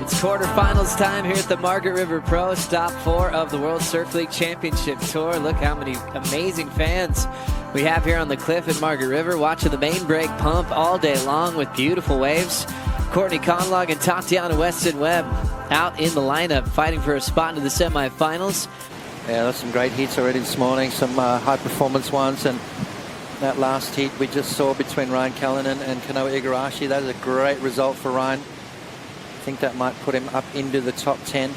It's quarterfinals time here at the Margaret River Pro, stop 4 of the World Surf League Championship Tour. Look how many amazing fans we have here on the cliff at Margaret River, watching the main break pump all day long with beautiful waves. Courtney Conlogue and Tatiana Weston-Webb out in the lineup, fighting for a spot into the semifinals. Yeah, there's some great heats already this morning, some high-performance ones, and that last heat we just saw between Ryan Callanan and Kanoa Igarashi, that is a great result for Ryan. I think that might put him up into the top 10.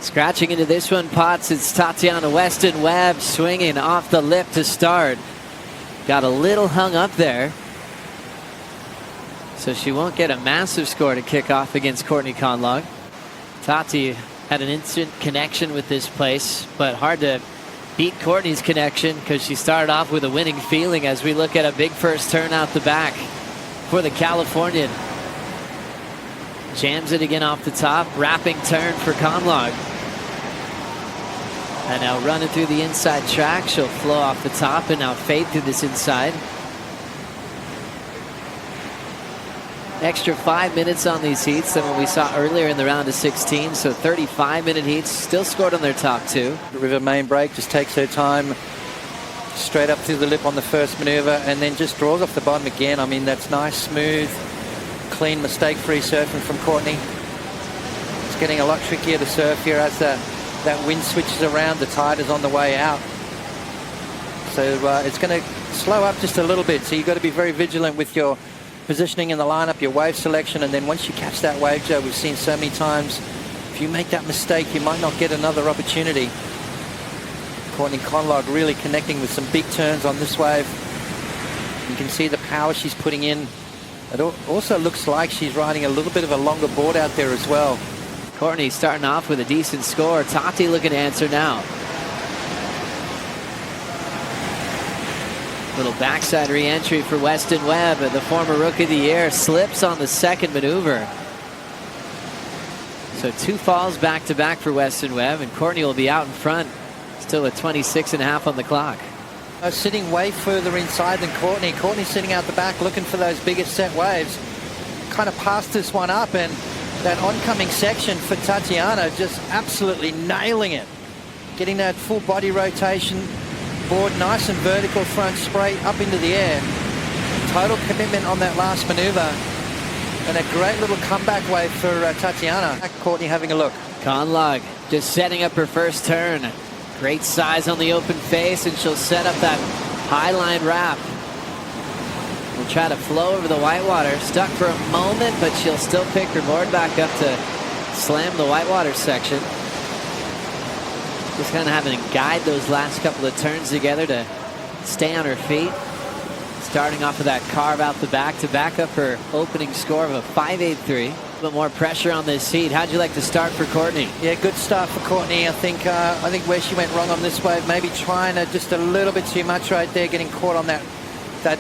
Scratching into this one, Potts, it's Tatiana Weston-Webb swinging off the lip to start. Got a little hung up there, so she won't get a massive score to kick off against Courtney Conlogue. Tati had an instant connection with this place, but hard to beat Courtney's connection because she started off with a winning feeling as we look at a big first turn out the back for the Californian. Jams it again off the top, wrapping turn for Conlogue. And now running through the inside track, she'll flow off the top and now fade through this inside. Extra 5 minutes on these heats than what we saw earlier in the round of 16, so 35-minute heats, still scored on their top 2. The River main break just takes her time, straight up through the lip on the first maneuver, and then just draws off the bottom again. I mean, that's nice, smooth, clean, mistake-free surfing from Courtney. It's getting a lot trickier to surf here as that wind switches around, the tide is on the way out. So it's going to slow up just a little bit, so you've got to be very vigilant with your positioning in the lineup, your wave selection, and then once you catch that wave, Joe, we've seen so many times, if you make that mistake, you might not get another opportunity. Courtney Conlogue really connecting with some big turns on this wave. You can see the power she's putting in. It also looks like she's riding a little bit of a longer board out there as well. Courtney starting off with a decent score. Tati looking to answer now. Little backside re-entry for Weston-Webb, the former Rookie of the Year, slips on the second maneuver. So 2 falls back-to-back for Weston-Webb, and Courtney will be out in front, still at 26.5 on the clock. Sitting way further inside than Courtney. Courtney sitting out the back looking for those bigger set waves. Kind of passed this one up, and that oncoming section for Tatiana just absolutely nailing it. Getting that full body rotation, board nice and vertical, front spray up into the air. Total commitment on that last maneuver, and a great little comeback wave for Tatiana. Courtney having a look. Conlogue just setting up her first turn. Great size on the open face, and she'll set up that high line wrap. We'll try to flow over the whitewater. Stuck for a moment, but she'll still pick her board back up to slam the whitewater section. Just kind of having to guide those last couple of turns together to stay on her feet. Starting off with that carve out the back to back up her opening score of a 5.83. A bit more pressure on this heat. How'd you like to start for Courtney? Yeah, good start for Courtney. I think where she went wrong on this wave, maybe trying to just a little bit too much right there, getting caught on that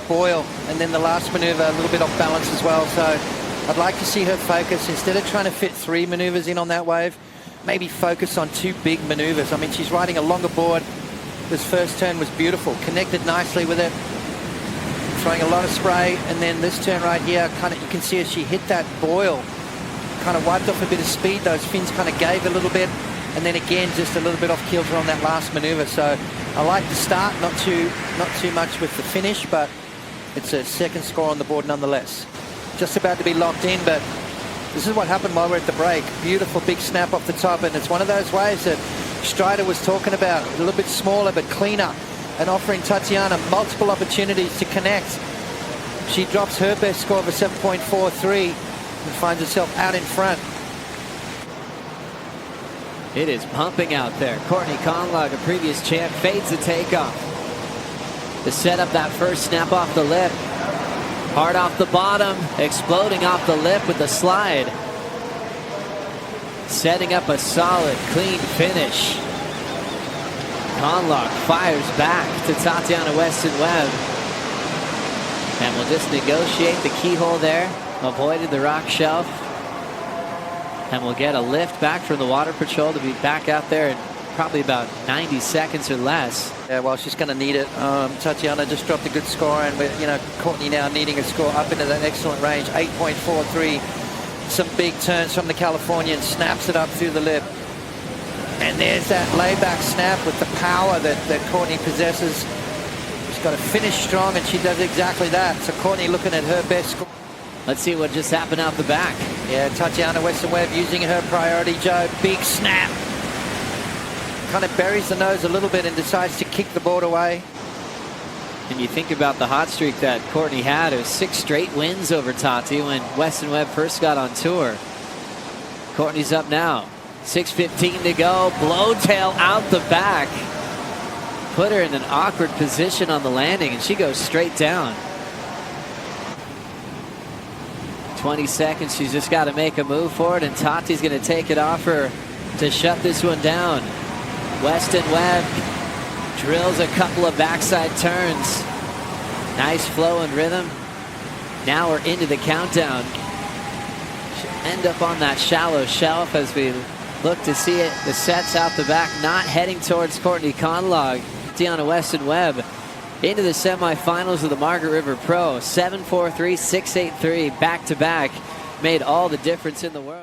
boil, and then the last maneuver a little bit off balance as well. So I'd like to see her focus, instead of trying to fit 3 maneuvers in on that wave, maybe focus on 2 big maneuvers. I mean, she's riding a longer board. This first turn was beautiful, connected nicely with it, throwing a lot of spray, and then this turn right here, kind of, you can see as she hit that boil, kind of wiped off a bit of speed. Those fins kind of gave a little bit, and then again just a little bit off kilter on that last maneuver. So I like the start, not too much with the finish, but it's a second score on the board nonetheless. Just about to be locked in, but this is what happened while we're at the break. Beautiful big snap off the top, and it's one of those waves that Strider was talking about, a little bit smaller but cleaner, and offering Tatiana multiple opportunities to connect. She drops her best score of a 7.43 and finds herself out in front. It is pumping out there. Courtney Conlogue, a previous champ, fades the takeoff to set up that first snap off the lip. Hard off the bottom, exploding off the lip with the slide. Setting up a solid, clean finish. Conlogue fires back to Tatiana Weston-Webb. And will just negotiate the keyhole there. Avoided the rock shelf. And we'll get a lift back from the Water Patrol to be back out there in probably about 90 seconds or less. Yeah, well, she's going to need it. Tatiana just dropped a good score, and Courtney now needing a score up into that excellent range, 8.43. some big turns from the Californian, snaps it up through the lip. And there's that layback snap with the power that Courtney possesses. She's got to finish strong, and she does exactly that. So Courtney looking at her best score. Let's see what just happened out the back. Yeah, Tatiana Weston-Webb using her priority, Joe. Big snap. Kind of buries the nose a little bit and decides to kick the board away. And you think about the hot streak that Courtney had. It was 6 straight wins over Tati when Weston-Webb first got on tour. Courtney's up now. 6:15 to go. Blowtail out the back. Put her in an awkward position on the landing, and she goes straight down. 20 seconds. She's just got to make a move for it, and Tati's going to take it off her to shut this one down. Weston-Webb drills a couple of backside turns. Nice flow and rhythm. Now we're into the countdown. Should end up on that shallow shelf as we look to see it. The sets out the back, not heading towards Courtney Conlogue. Tatiana Weston-Webb into the semifinals of the Margaret River Pro. 7-4-3, 6-8-3, back-to-back. Made all the difference in the world.